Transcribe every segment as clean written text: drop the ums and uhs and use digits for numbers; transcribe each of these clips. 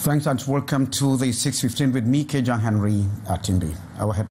Thanks and welcome to the 6:15 with me, Kejan Henry Atindi. Our head.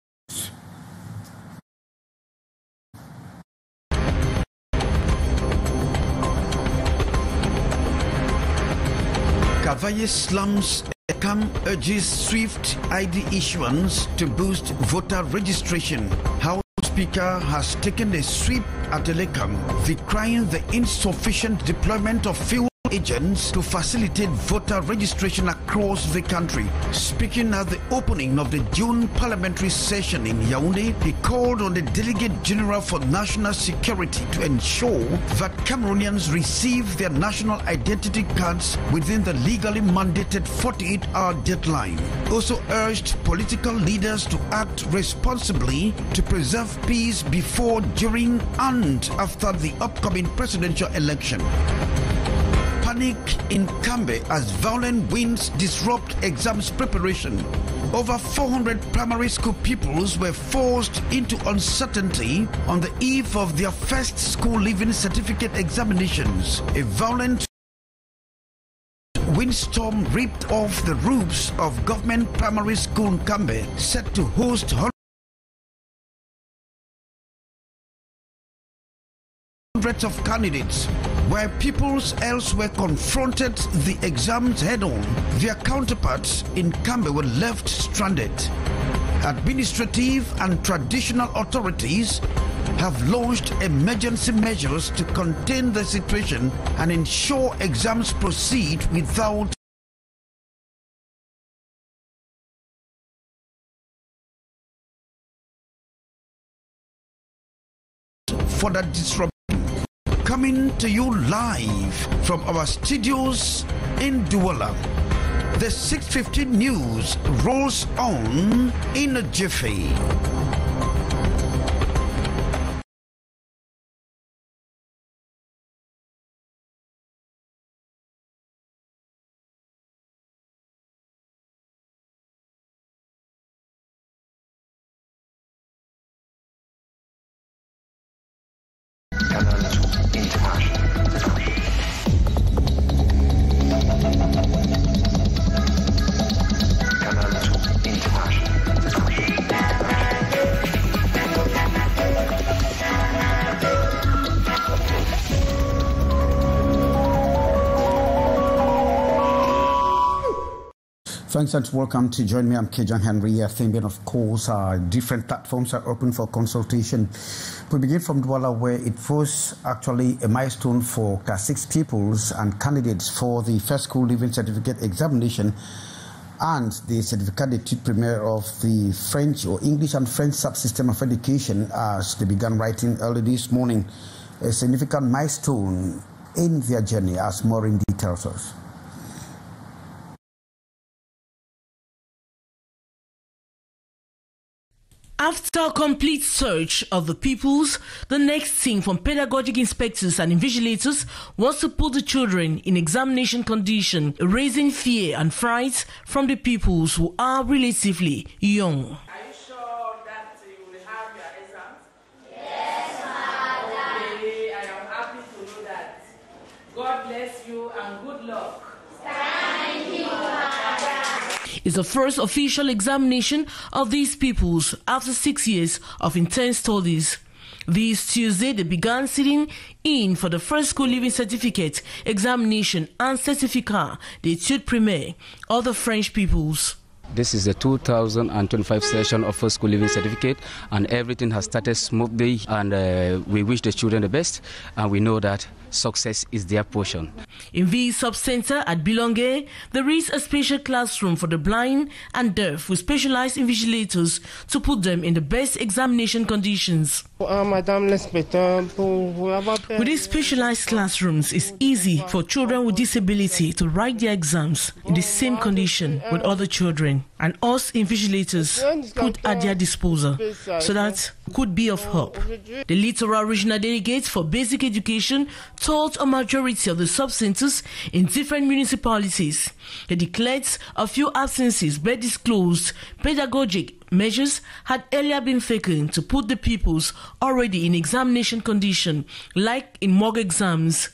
Kavaye slums Ekam urges swift ID issuance to boost voter registration. House Speaker has taken a sweep at Elekam, decrying the insufficient deployment of field agents to facilitate voter registration across the country. Speaking at the opening of the June parliamentary session in Yaoundé, he called on the Delegate General for National Security to ensure that Cameroonians receive their national identity cards within the legally mandated 48-hour deadline. Also urged political leaders to act responsibly to preserve peace before, during, and after the upcoming presidential election. Panic in Cambe as violent winds disrupt exams preparation. Over 400 primary school pupils were forced into uncertainty on the eve of their first school leaving certificate examinations. A violent windstorm ripped off the roofs of government primary school in Cambe, set to host hundreds of candidates. Where pupils elsewhere confronted the exams head-on, their counterparts in Cambe were left stranded. Administrative and traditional authorities have launched emergency measures to contain the situation and ensure exams proceed without further disruption. Coming to you live from our studios in Douala. The 6:15 news rolls on in a jiffy. Thanks and welcome to join me. I'm Kejan Henry. Thinking, of course, different platforms are open for consultation. We begin from Douala, where it was actually a milestone for Class 6 pupils and candidates for the first school leaving certificate examination and the certificate d'études primaires of the French or English and French subsystem of education, as they began writing early this morning. A significant milestone in their journey, as Maureen details us. After a complete search of the pupils, the next thing from pedagogic inspectors and invigilators was to put the children in examination condition, raising fear and fright from the pupils who are relatively young. Are you sure that you will have your exams? Yes, Madam. Okay, I am happy to know that. God bless you and good luck. Thank you, Madam. It's the first official examination of these pupils after 6 years of intense studies. This Tuesday, they began sitting in for the first school leaving certificate examination and certificate d'études primaires of the French pupils. This is the 2025 session of first school leaving certificate, and everything has started smoothly, and we wish the children the best, and we know that success is their portion. In the sub-center at Bilonge, there is a special classroom for the blind and deaf with specialized invigilators to put them in the best examination conditions. With these specialized classrooms, it's easy for children with disability to write their exams in the same condition with other children, and us invigilators put at their disposal so that could be of help. The Littoral Regional Delegates for Basic Education told a majority of the sub-centers in different municipalities. They declared a few absences but disclosed pedagogic measures had earlier been taken to put the pupils already in examination condition, like in mock exams.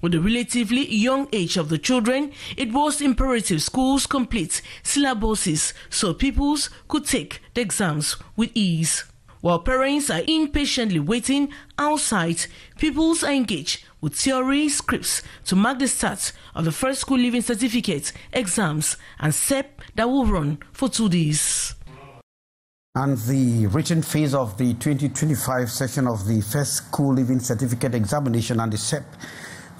With the relatively young age of the children, it was imperative schools complete syllabuses so pupils could take the exams with ease. While parents are impatiently waiting outside, pupils are engaged with theory scripts to mark the start of the first school leaving certificate exams and SEP that will run for 2 days. And the written phase of the 2025 session of the first school leaving certificate examination and the SEP,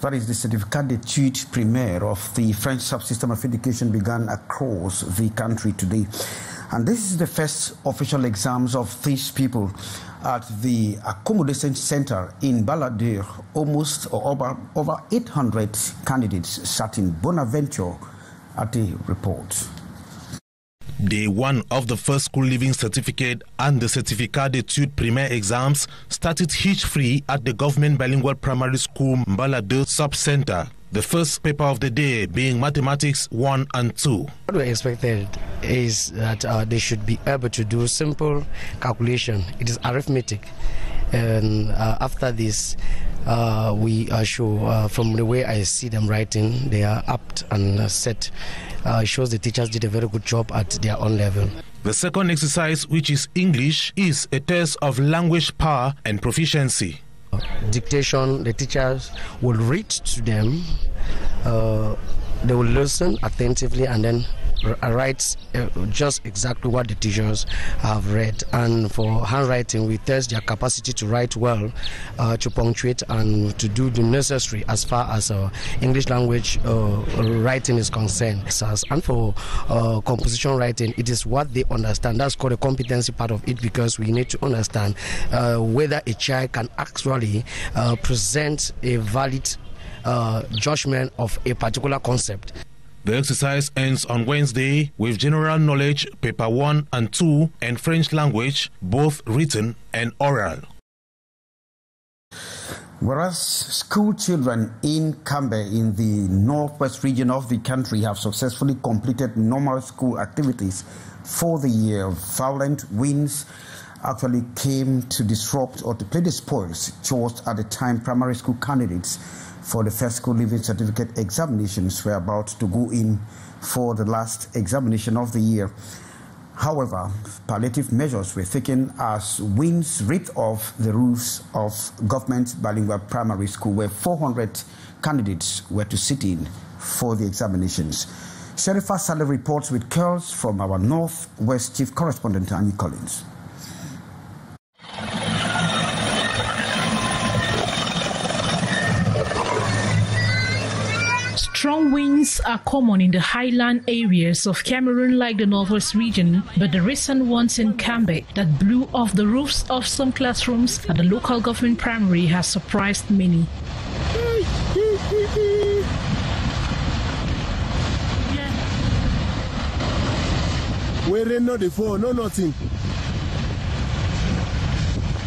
that is the Certificat d'études primaires of the French subsystem of education, began across the country today. And this is the first official exams of these people at the accommodation center in Balladur. Almost or over 800 candidates sat in Bonaventure at the report. Day 1 of the first school leaving certificate and the Certificat d'études primaires exams started hitch-free at the government bilingual primary school Balladur sub-center. The first paper of the day being Mathematics 1 and 2. What we expected is that they should be able to do simple calculation. It is arithmetic. And after this, we are sure from the way I see them writing, they are apt and set. It shows the teachers did a very good job at their own level. The second exercise, which is English, is a test of language power and proficiency. Dictation, the teachers will read to them, they will listen attentively and then write just exactly what the teachers have read. And for handwriting, we test their capacity to write well, to punctuate and to do the necessary as far as English language writing is concerned. And for composition writing, it is what they understand. That's called a competency part of it, because we need to understand whether a child can actually present a valid judgment of a particular concept. The exercise ends on Wednesday with general knowledge, paper 1 and 2, and French language, both written and oral. Whereas school children in Cambe in the northwest region of the country have successfully completed normal school activities for the year, violent winds actually came to disrupt or to play the spoils just at the time primary school candidates for the first school leaving certificate examinations were about to go in for the last examination of the year. However, palliative measures were taken as winds ripped off the roofs of government bilingual primary school where 400 candidates were to sit in for the examinations. Sherifa Saleh reports with curls from our Northwest Chief Correspondent Annie Collins. Strong winds are common in the highland areas of Cameroon like the northwest region, but the recent ones in Cambe that blew off the roofs of some classrooms at the local government primary has surprised many. We rain not the fall, no nothing.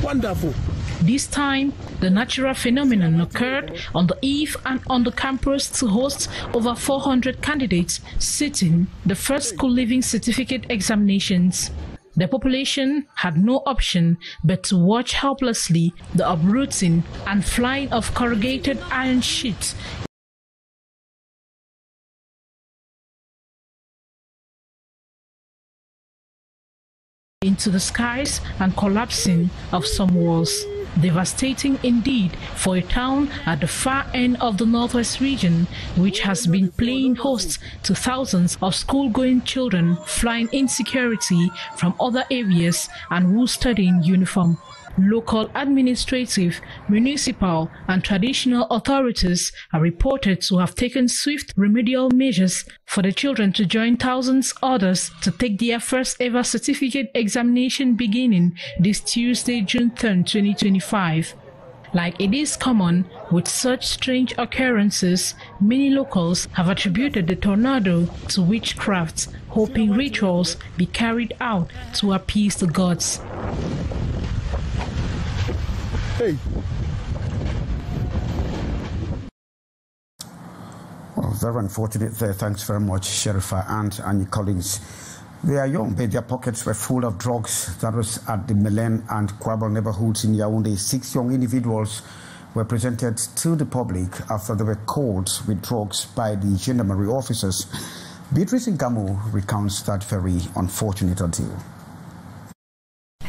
Wonderful. This time, the natural phenomenon occurred on the eve and on the campus to host over 400 candidates sitting the first school leaving certificate examinations. The population had no option but to watch helplessly the uprooting and flying of corrugated iron sheets into the skies and collapsing of some walls. Devastating indeed for a town at the far end of the northwest region, which has been playing host to thousands of school-going children flying insecurity from other areas and who study in uniform. Local administrative, municipal and traditional authorities are reported to have taken swift remedial measures for the children to join thousands others to take their first ever certificate examination beginning this Tuesday, June 3, 2025. Like it is common with such strange occurrences, many locals have attributed the tornado to witchcraft, hoping rituals be carried out to appease the gods. Hey. Well, very unfortunate there. Thanks very much, Sherifa and Annie Collins. They are young, but their pockets were full of drugs. That was at the Melen and Kwabal neighborhoods in Yaoundé. 6 young individuals were presented to the public after they were caught with drugs by the gendarmerie officers. Beatrice Ngamo recounts that very unfortunate ordeal.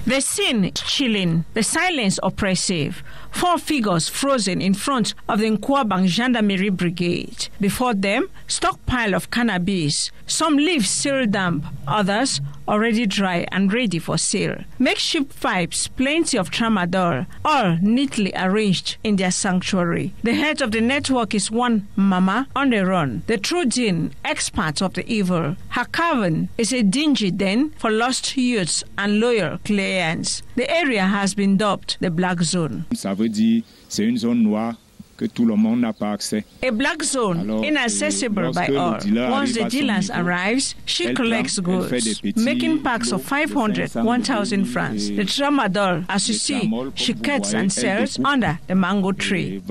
The scene is chilling, the silence oppressive. 4 figures frozen in front of the Nkwabang Gendarmerie Brigade. Before them, stockpile of cannabis. Some leaves still damp, others already dry and ready for sale. Makeshift pipes, plenty of tramadol, all neatly arranged in their sanctuary. The head of the network is one mama on the run, the true Jinn, expert of the evil. Her cavern is a dingy den for lost youths and loyal clients. The area has been dubbed the Black Zone. Ça veut dire c'est une zone noire que tout le monde n'a pas accès. A black zone, inaccessible by all. Once the dealer arrives, she collects goods, making packs of 500, 1,000 francs. The tramadol, as you see, she cuts and sells under the mango tree.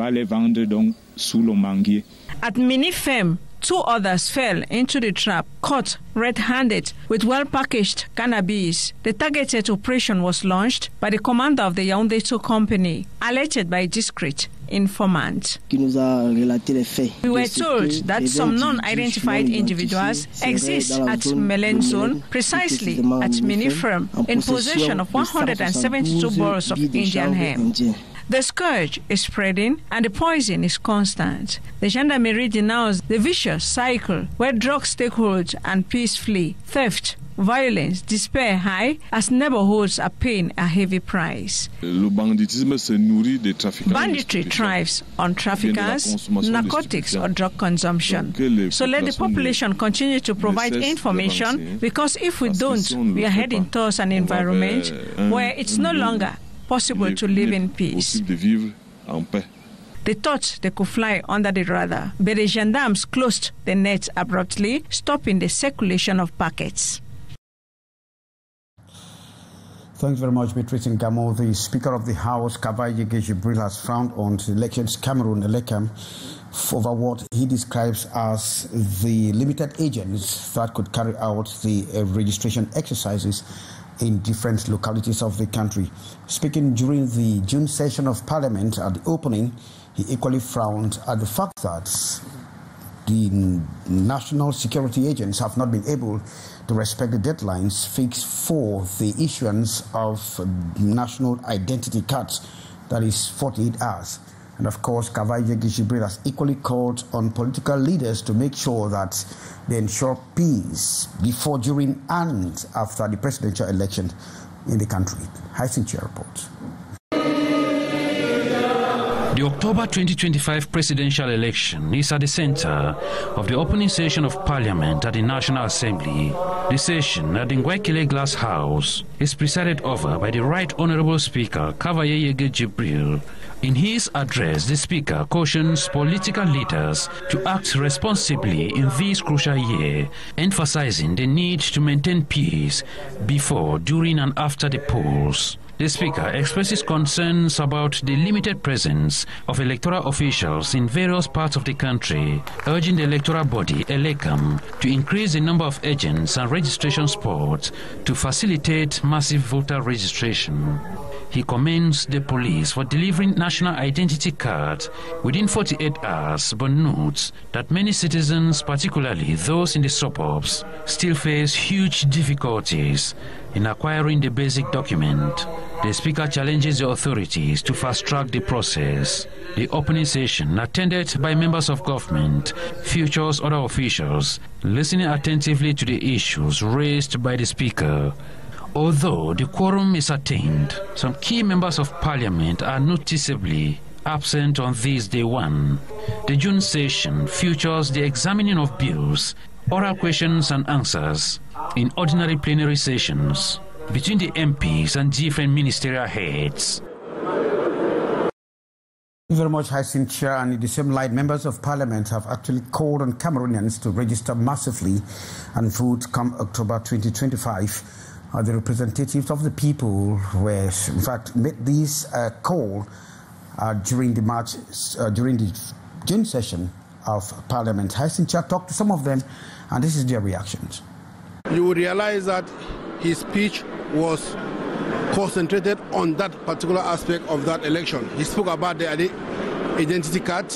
At Minifem, 2 others fell into the trap, caught red-handed with well-packaged cannabis. The targeted operation was launched by the commander of the Yaoundé 2 company, alerted by a discreet informant. We were told that some non-identified individuals exist at Melen Zone, precisely at Minifem, in possession of 172 balls of Indian hemp. The scourge is spreading and the poison is constant. The gendarmerie denounced the vicious cycle where drugs take hold and peace flee, theft, violence, despair high as neighborhoods are paying a heavy price. Banditry thrives on traffickers, narcotics or drug consumption. So let the population continue to provide information, because if we don't, we are heading towards an environment where it's no longer possible to live in peace. They thought they could fly under the radar, but the gendarmes closed the net abruptly, stopping the circulation of packets. Thanks very much, Beatrice Ngamo. The Speaker of the House, Kavaye Jibril, has frowned on the elections Cameroon Elekam over what he describes as the limited agents that could carry out the registration exercises in different localities of the country. Speaking during the June session of Parliament at the opening, he equally frowned at the fact that the national security agents have not been able to respect the deadlines fixed for the issuance of national identity cards, that is 48 hours. And of course, Kavaye Jibril has equally called on political leaders to make sure that they ensure peace before, during, and after the presidential election in the country. Hyacinth report. The October 2025 presidential election is at the center of the opening session of Parliament at the National Assembly. The session at the Ngwekile Glass House is presided over by the Right Honorable Speaker Kavaye Jibril. In his address, the Speaker cautions political leaders to act responsibly in this crucial year, emphasizing the need to maintain peace before, during and after the polls. The Speaker expresses concerns about the limited presence of electoral officials in various parts of the country, urging the electoral body, Elekam, to increase the number of agents and registration spots to facilitate massive voter registration. He commends the police for delivering national identity cards within 48 hours, but notes that many citizens, particularly those in the suburbs, still face huge difficulties in acquiring the basic document. The Speaker challenges the authorities to fast-track the process. The opening session, attended by members of government, Future's other officials, listening attentively to the issues raised by the Speaker. Although the quorum is attained, some key members of Parliament are noticeably absent on this day one. The June session features the examining of bills, oral questions and answers in ordinary plenary sessions between the MPs and different ministerial heads. Thank you very much, Hyacinth Chair. And in the same light, members of Parliament have actually called on Cameroonians to register massively and vote come October 2025. The representatives of the people were, in fact, made this call during the June session of Parliament. Hyacinth Chair talked to some of them, and this is their reactions. You will realize that his speech was concentrated on that particular aspect of that election. He spoke about the identity card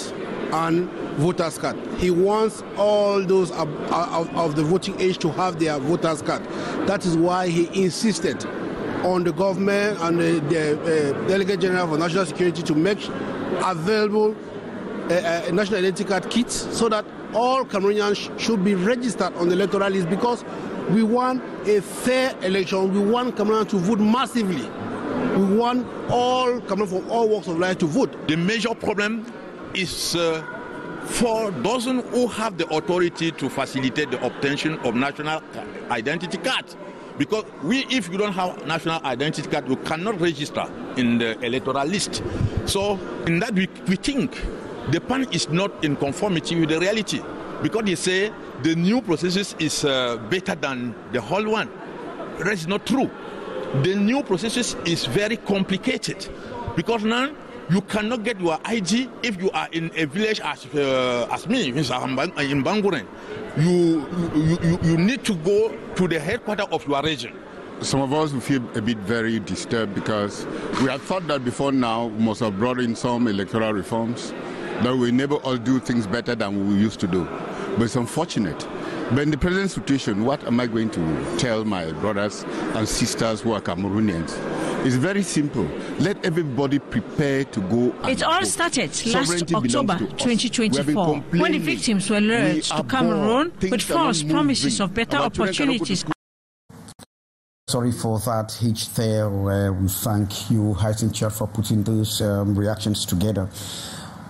and voter's card. He wants all those of the voting age to have their voter's card. That is why he insisted on the government and the Delegate General for National Security to make available a national identity card kit so that all Cameroonians should be registered on the electoral list, because we want a fair election. We want Cameroonians to vote massively. We want all Cameroonians from all walks of life to vote. The major problem is for those who have the authority to facilitate the obtention of national identity card. Because if you don't have national identity card, you cannot register in the electoral list. So in that we think the plan is not in conformity with the reality, because they say the new processes is better than the whole one. That is not true. The new processes is very complicated, because now you cannot get your ID if you are in a village as me, in Banguren. You need to go to the headquarters of your region. Some of us will feel a bit very disturbed, because we had thought that before now we must have brought in some electoral reforms that will enable us to do things better than we used to do. But it's unfortunate. But in the present situation, what am I going to tell my brothers and sisters who are Cameroonians? It's very simple. Let everybody prepare to go. It all started last October 2024, when the victims were lured to Cameroon with false promises of better opportunities. Sorry for that hitch there. We thank you, Hyacinth, for putting those reactions together.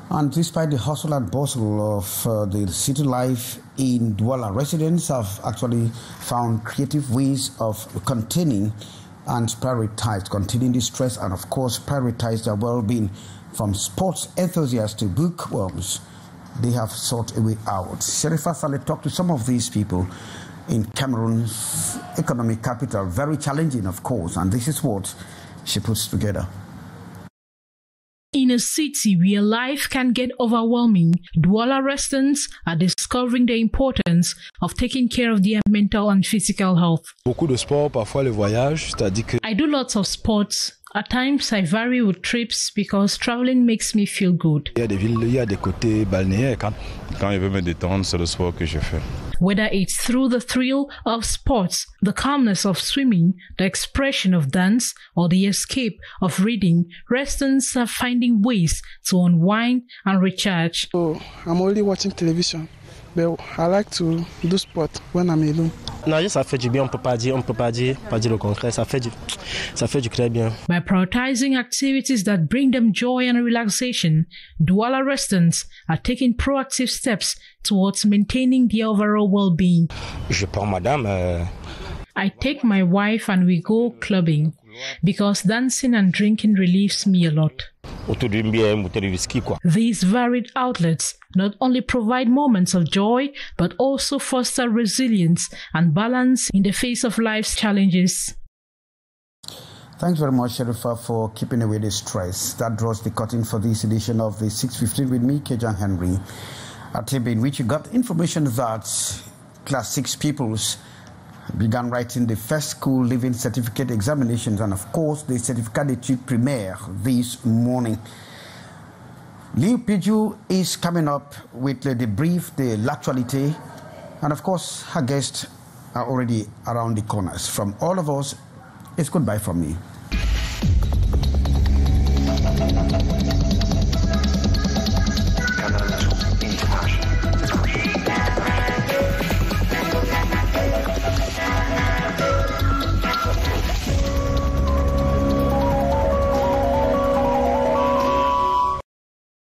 And despite the hustle and bustle of the city life in Douala, residents have actually found creative ways of containing and containing the stress, and of course prioritize their well-being. From sports enthusiasts to bookworms, they have sought a way out. Sherifa Saleh talked to some of these people in Cameroon's economic capital. Very challenging, of course, and this is what she puts together. In a city where life can get overwhelming, Douala residents are discovering the importance of taking care of their mental and physical health. I do lots of sports. At times, I vary with trips because traveling makes me feel good. Whether it's through the thrill of sports, the calmness of swimming, the expression of dance, or the escape of reading, residents are finding ways to unwind and recharge. I'm only watching television, but I like to do sport when I'm alone. Non, ça fait du bien, on peut pas dire le contraire, ça fait du très bien. By prioritizing activities that bring them joy and relaxation, Douala residents are taking proactive steps towards maintaining their overall well-being. Je prends madame. I take my wife and we go clubbing because dancing and drinking relieves me a lot. These varied outlets not only provide moments of joy, but also foster resilience and balance in the face of life's challenges. Thanks very much, Sherifa, for keeping away the stress. That draws the curtain for this edition of the 6:15 with me, Kejan Henry, a table in which you got information that Class 6 pupils began writing the first school living certificate examinations, and of course the certificate d'études primaires this morning. Liu Piju is coming up with the debrief, the l'actualité, and of course her guests are already around the corners. From all of us, it's goodbye from me.